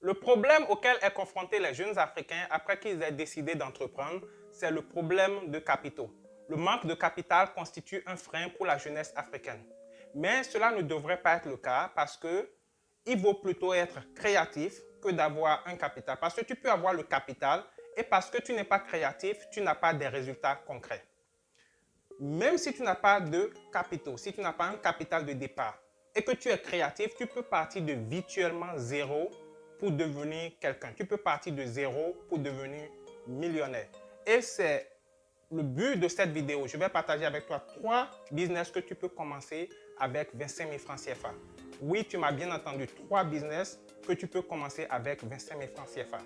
Le problème auquel est confronté les jeunes Africains après qu'ils aient décidé d'entreprendre, c'est le problème de capitaux. Le manque de capital constitue un frein pour la jeunesse africaine. Mais cela ne devrait pas être le cas parce qu'il vaut plutôt être créatif que d'avoir un capital. Parce que tu peux avoir le capital et parce que tu n'es pas créatif, tu n'as pas des résultats concrets. Même si tu n'as pas de capitaux, si tu n'as pas un capital de départ et que tu es créatif, tu peux partir de virtuellement zéro pour devenir quelqu'un. Tu peux partir de zéro pour devenir millionnaire. Et c'est le but de cette vidéo. Je vais partager avec toi 3 business que tu peux commencer avec 25 000 francs CFA. Oui, tu m'as bien entendu, 3 business que tu peux commencer avec 25 000 francs CFA.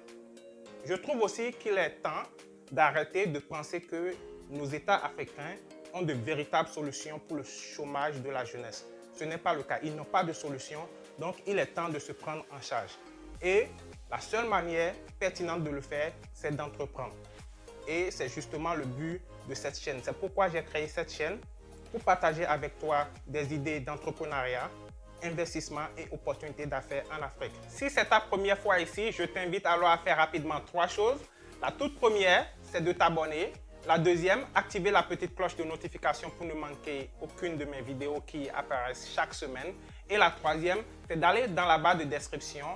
Je trouve aussi qu'il est temps d'arrêter de penser que nos États africains ont de véritables solutions pour le chômage de la jeunesse. Ce n'est pas le cas. Ils n'ont pas de solution, donc il est temps de se prendre en charge. Et la seule manière pertinente de le faire, c'est d'entreprendre. Et c'est justement le but de cette chaîne. C'est pourquoi j'ai créé cette chaîne, pour partager avec toi des idées d'entrepreneuriat, investissement et opportunités d'affaires en Afrique. Si c'est ta première fois ici, je t'invite alors à faire rapidement 3 choses. La toute première, c'est de t'abonner. La deuxième, activer la petite cloche de notification pour ne manquer aucune de mes vidéos qui apparaissent chaque semaine. Et la troisième, c'est d'aller dans la barre de description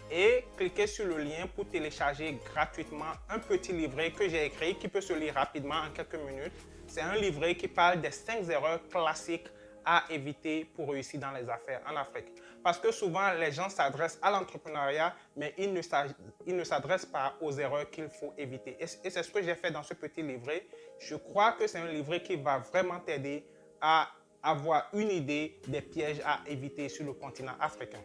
et cliquer sur le lien pour télécharger gratuitement un petit livret que j'ai écrit qui peut se lire rapidement en quelques minutes. C'est un livret qui parle des 5 erreurs classiques à éviter pour réussir dans les affaires en Afrique. Parce que souvent, les gens s'adressent à l'entrepreneuriat, mais ils ne s'adressent pas aux erreurs qu'il faut éviter. Et c'est ce que j'ai fait dans ce petit livret. Je crois que c'est un livret qui va vraiment t'aider à avoir une idée des pièges à éviter sur le continent africain.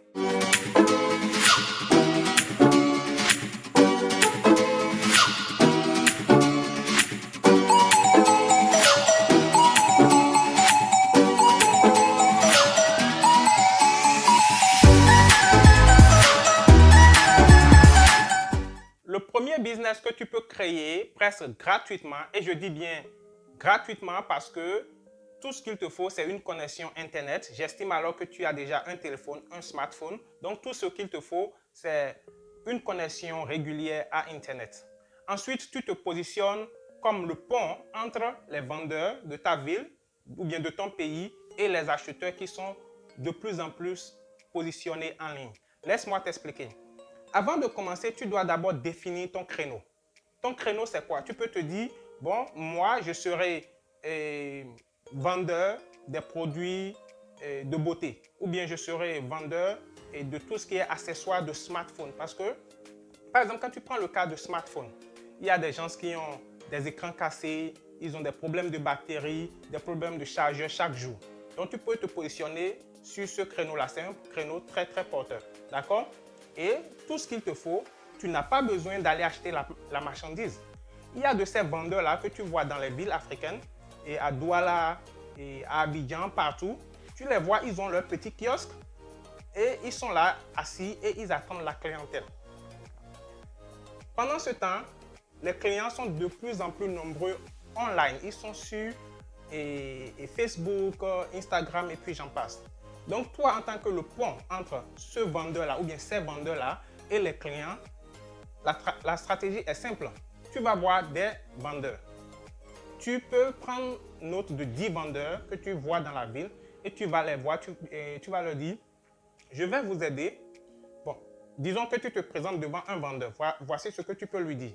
Le premier business que tu peux créer presque gratuitement, et je dis bien gratuitement parce que tout ce qu'il te faut, c'est une connexion Internet. J'estime alors que tu as déjà un téléphone, un smartphone. Donc, tout ce qu'il te faut, c'est une connexion régulière à Internet. Ensuite, tu te positionnes comme le pont entre les vendeurs de ta ville ou bien de ton pays et les acheteurs qui sont de plus en plus positionnés en ligne. Laisse-moi t'expliquer. Avant de commencer, tu dois d'abord définir ton créneau. Ton créneau, c'est quoi? Tu peux te dire, bon, moi, je serai vendeur des produits de beauté. Ou bien je serai vendeur de tout ce qui est accessoires de smartphone. Parce que, par exemple, quand tu prends le cas de smartphone, il y a des gens qui ont des écrans cassés, ils ont des problèmes de batterie, des problèmes de chargeur chaque jour. Donc, tu peux te positionner sur ce créneau-là. C'est un créneau très, très porteur. D'accord? Et tout ce qu'il te faut, tu n'as pas besoin d'aller acheter la marchandise. Il y a de ces vendeurs-là que tu vois dans les villes africaines, et à Douala, et à Abidjan, partout. Tu les vois, ils ont leur petit kiosque et ils sont là assis et ils attendent la clientèle. Pendant ce temps, les clients sont de plus en plus nombreux online. Ils sont sur Facebook, Instagram et puis j'en passe. Donc toi, en tant que le pont entre ce vendeur-là ou bien ces vendeurs-là et les clients, la stratégie est simple. Tu vas voir des vendeurs. Tu peux prendre note de 10 vendeurs que tu vois dans la ville et tu vas les voir, tu vas leur dire, je vais vous aider. Bon, disons que tu te présentes devant un vendeur. Voici ce que tu peux lui dire.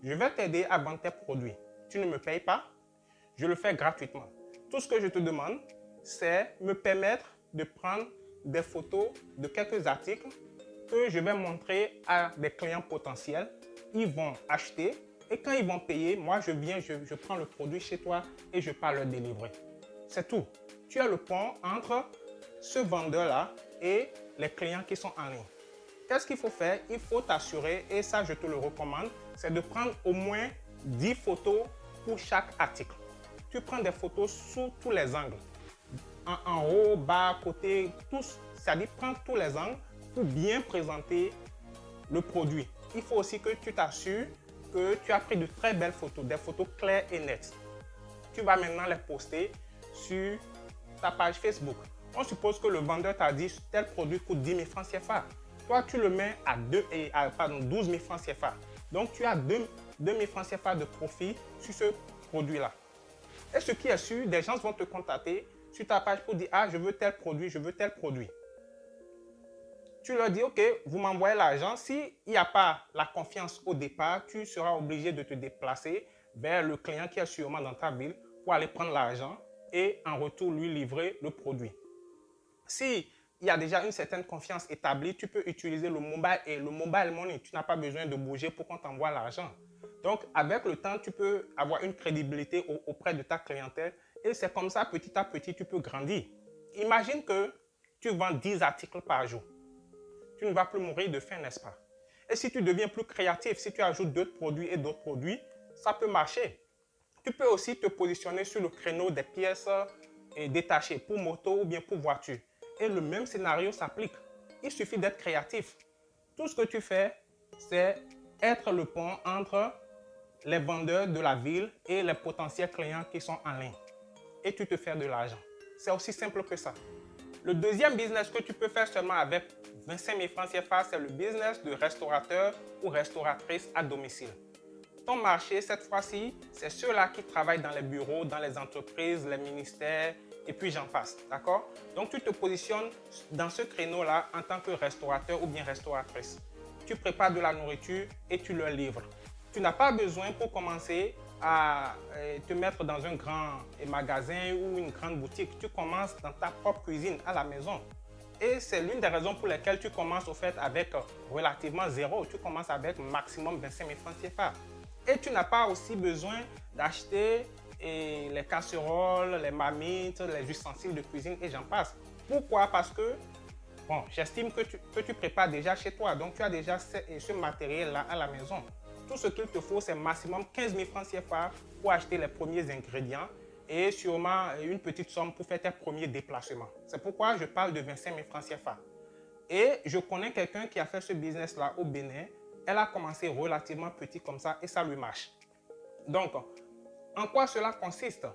Je vais t'aider à vendre tes produits. Tu ne me payes pas, je le fais gratuitement. Tout ce que je te demande, c'est me permettre de prendre des photos de quelques articles que je vais montrer à des clients potentiels. Ils vont acheter et quand ils vont payer, moi je viens, je prends le produit chez toi et je pars le délivrer. C'est tout. Tu as le pont entre ce vendeur-là et les clients qui sont en ligne. Qu'est-ce qu'il faut faire? Il faut t'assurer, et ça je te le recommande, c'est de prendre au moins 10 photos pour chaque article. Tu prends des photos sous tous les angles. En haut, bas, côté, tous. C'est-à-dire prends tous les angles pour bien présenter le produit. Il faut aussi que tu t'assures que tu as pris de très belles photos, des photos claires et nettes. Tu vas maintenant les poster sur ta page Facebook. On suppose que le vendeur t'a dit tel produit coûte 10 000 francs CFA. Toi, tu le mets à 12 000 francs CFA. Donc, tu as 2 000 francs CFA de profit sur ce produit-là. Et ce qui est sûr, des gens vont te contacter sur ta page pour dire « Ah, je veux tel produit, je veux tel produit. » Tu leur dis « Ok, vous m'envoyez l'argent. » S'il n'y a pas la confiance au départ, tu seras obligé de te déplacer vers le client qui est sûrement dans ta ville pour aller prendre l'argent et en retour lui livrer le produit. Si il y a déjà une certaine confiance établie, tu peux utiliser le mobile money. Tu n'as pas besoin de bouger pour qu'on t'envoie l'argent. Donc, avec le temps, tu peux avoir une crédibilité auprès de ta clientèle et c'est comme ça, petit à petit, tu peux grandir. Imagine que tu vends 10 articles par jour. Tu ne vas plus mourir de faim, n'est-ce pas? Et si tu deviens plus créatif, si tu ajoutes d'autres produits et d'autres produits, ça peut marcher. Tu peux aussi te positionner sur le créneau des pièces détachées pour moto ou bien pour voiture. Et le même scénario s'applique. Il suffit d'être créatif. Tout ce que tu fais, c'est être le pont entre les vendeurs de la ville et les potentiels clients qui sont en ligne. Et tu te fais de l'argent. C'est aussi simple que ça. Le deuxième business que tu peux faire seulement avec 25 000 francs CFA, c'est le business de restaurateur ou restauratrice à domicile. Ton marché, cette fois-ci, c'est ceux-là qui travaillent dans les bureaux, dans les entreprises, les ministères, et puis j'en passe, d'accord? Donc, tu te positionnes dans ce créneau-là en tant que restaurateur ou bien restauratrice. Tu prépares de la nourriture et tu leur livres. Tu n'as pas besoin pour commencer à te mettre dans un grand magasin ou une grande boutique. Tu commences dans ta propre cuisine à la maison. Et c'est l'une des raisons pour lesquelles tu commences au fait avec relativement zéro. Tu commences avec maximum 25 000 francs CFA. Et tu n'as pas aussi besoin d'acheter les casseroles, les marmites, les ustensiles de cuisine et j'en passe. Pourquoi? Parce que bon, j'estime que tu prépares déjà chez toi. Donc, tu as déjà ce matériel-là à la maison. Tout ce qu'il te faut, c'est maximum 15 000 francs CFA pour acheter les premiers ingrédients et sûrement une petite somme pour faire tes premiers déplacements. C'est pourquoi je parle de 25 000 francs CFA. Et je connais quelqu'un qui a fait ce business-là au Bénin. Elle a commencé relativement petit comme ça et ça lui marche. Donc, en quoi cela consiste?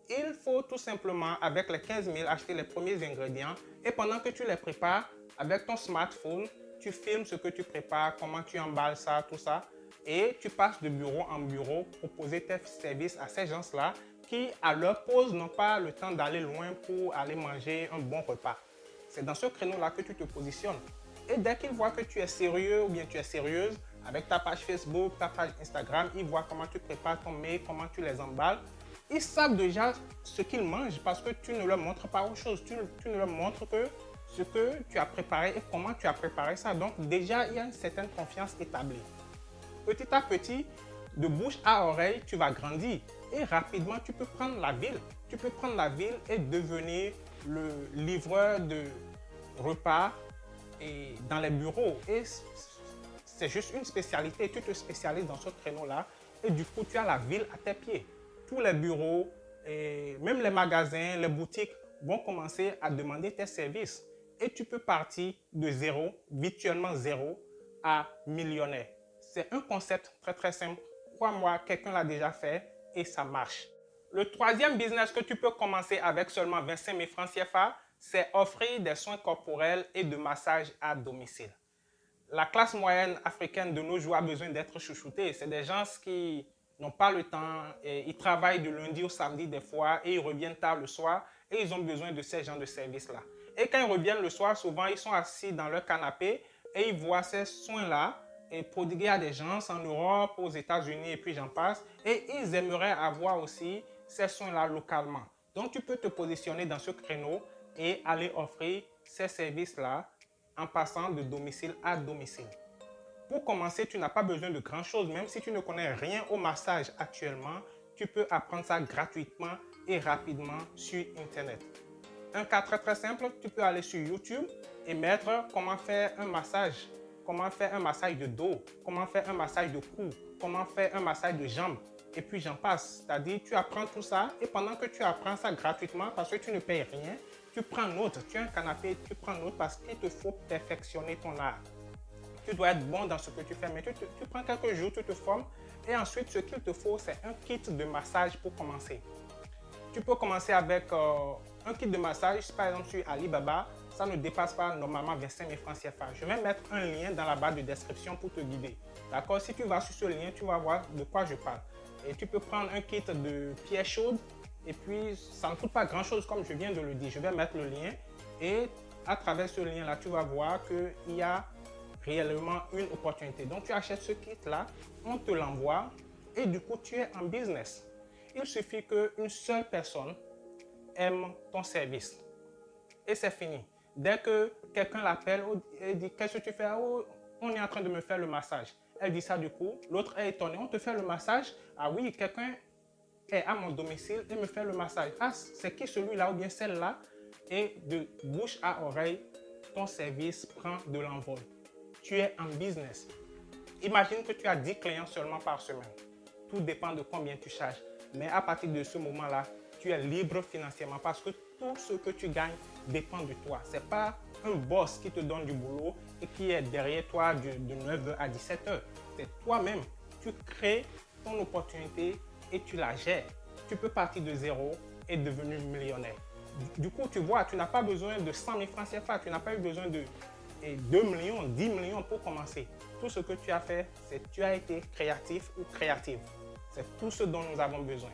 Il faut tout simplement, avec les 15 000, acheter les premiers ingrédients et pendant que tu les prépares, avec ton smartphone, tu filmes ce que tu prépares, comment tu emballes ça, tout ça. Et tu passes de bureau en bureau, proposer tes services à ces gens-là qui, à leur pause, n'ont pas le temps d'aller loin pour aller manger un bon repas. C'est dans ce créneau-là que tu te positionnes. Et dès qu'ils voient que tu es sérieux ou bien tu es sérieuse, avec ta page Facebook, ta page Instagram, ils voient comment tu prépares ton mail, comment tu les emballes. Ils savent déjà ce qu'ils mangent parce que tu ne leur montres pas autre chose. Tu ne leur montres que ce que tu as préparé et comment tu as préparé ça. Donc déjà, il y a une certaine confiance établie. Petit à petit, de bouche à oreille, tu vas grandir. Et rapidement, tu peux prendre la ville. Tu peux prendre la ville et devenir le livreur de repas et dans les bureaux. Et c'est juste une spécialité. Tu te spécialises dans ce créneau-là et du coup, tu as la ville à tes pieds. Tous les bureaux, et même les magasins, les boutiques vont commencer à demander tes services. Et tu peux partir de zéro, virtuellement zéro, à millionnaire. C'est un concept très très simple. Crois-moi, quelqu'un l'a déjà fait et ça marche. Le troisième business que tu peux commencer avec seulement 25 000 francs CFA, c'est offrir des soins corporels et de massage à domicile. La classe moyenne africaine de nos jours a besoin d'être chouchoutée. C'est des gens qui n'ont pas le temps, et ils travaillent du lundi au samedi des fois et ils reviennent tard le soir et ils ont besoin de ces gens de services-là. Et quand ils reviennent le soir, souvent ils sont assis dans leur canapé et ils voient ces soins-là prodigués à des gens en Europe, aux États-Unis et puis j'en passe. Et ils aimeraient avoir aussi ces soins-là localement. Donc tu peux te positionner dans ce créneau et aller offrir ces services-là en passant de domicile à domicile. Pour commencer, tu n'as pas besoin de grand-chose. Même si tu ne connais rien au massage actuellement, tu peux apprendre ça gratuitement et rapidement sur Internet. Un cas très très simple, tu peux aller sur YouTube et mettre comment faire un massage. Comment faire un massage de dos, comment faire un massage de cou, comment faire un massage de jambes. Et puis j'en passe. C'est-à-dire, tu apprends tout ça et pendant que tu apprends ça gratuitement parce que tu ne payes rien, tu prends note. Tu as un canapé, tu prends note parce qu'il te faut perfectionner ton art. Tu dois être bon dans ce que tu fais, mais tu prends quelques jours, tu te formes et ensuite, ce qu'il te faut, c'est un kit de massage pour commencer. Tu peux commencer avec un kit de massage, par exemple sur Alibaba, ça ne dépasse pas normalement 25 000 francs CFA. Je vais mettre un lien dans la barre de description pour te guider. D'accord? Si tu vas sur ce lien, tu vas voir de quoi je parle. Et tu peux prendre un kit de pierre chaude et puis ça ne coûte pas grand chose comme je viens de le dire. Je vais mettre le lien et à travers ce lien là, tu vas voir qu'il y a réellement une opportunité. Donc tu achètes ce kit là, on te l'envoie et du coup tu es en business. Il suffit qu'une seule personne aime ton service et c'est fini. Dès que quelqu'un l'appelle et dit qu'est-ce que tu fais? Oh, on est en train de me faire le massage. Elle dit ça du coup, l'autre est étonné, on te fait le massage? Ah oui, quelqu'un est à mon domicile et me fait le massage. Ah, c'est qui celui-là ou bien celle-là? Et de bouche à oreille, ton service prend de l'envol. Tu es en business. Imagine que tu as 10 clients seulement par semaine. Tout dépend de combien tu charges. Mais à partir de ce moment-là, tu es libre financièrement parce que tout ce que tu gagnes dépend de toi. Ce n'est pas un boss qui te donne du boulot et qui est derrière toi de 9h à 17h. C'est toi-même. Tu crées ton opportunité et tu la gères. Tu peux partir de zéro et devenir millionnaire. Du coup, tu vois, tu n'as pas besoin de 100 000 francs CFA. Tu n'as pas eu besoin de 2 millions, 10 millions pour commencer. Tout ce que tu as fait, c'est que tu as été créatif ou créative. C'est tout ce dont nous avons besoin.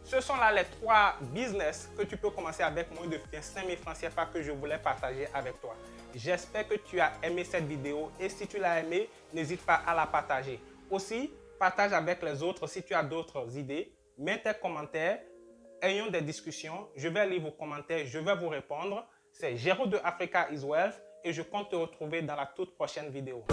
Ce sont là les 3 business que tu peux commencer avec moins de 5 000 francs CFA que je voulais partager avec toi. J'espère que tu as aimé cette vidéo et si tu l'as aimé, n'hésite pas à la partager. Aussi, partage avec les autres si tu as d'autres idées. Mets tes commentaires, ayons des discussions. Je vais lire vos commentaires, je vais vous répondre. C'est Géraud de Africa is Wealth et je compte te retrouver dans la toute prochaine vidéo.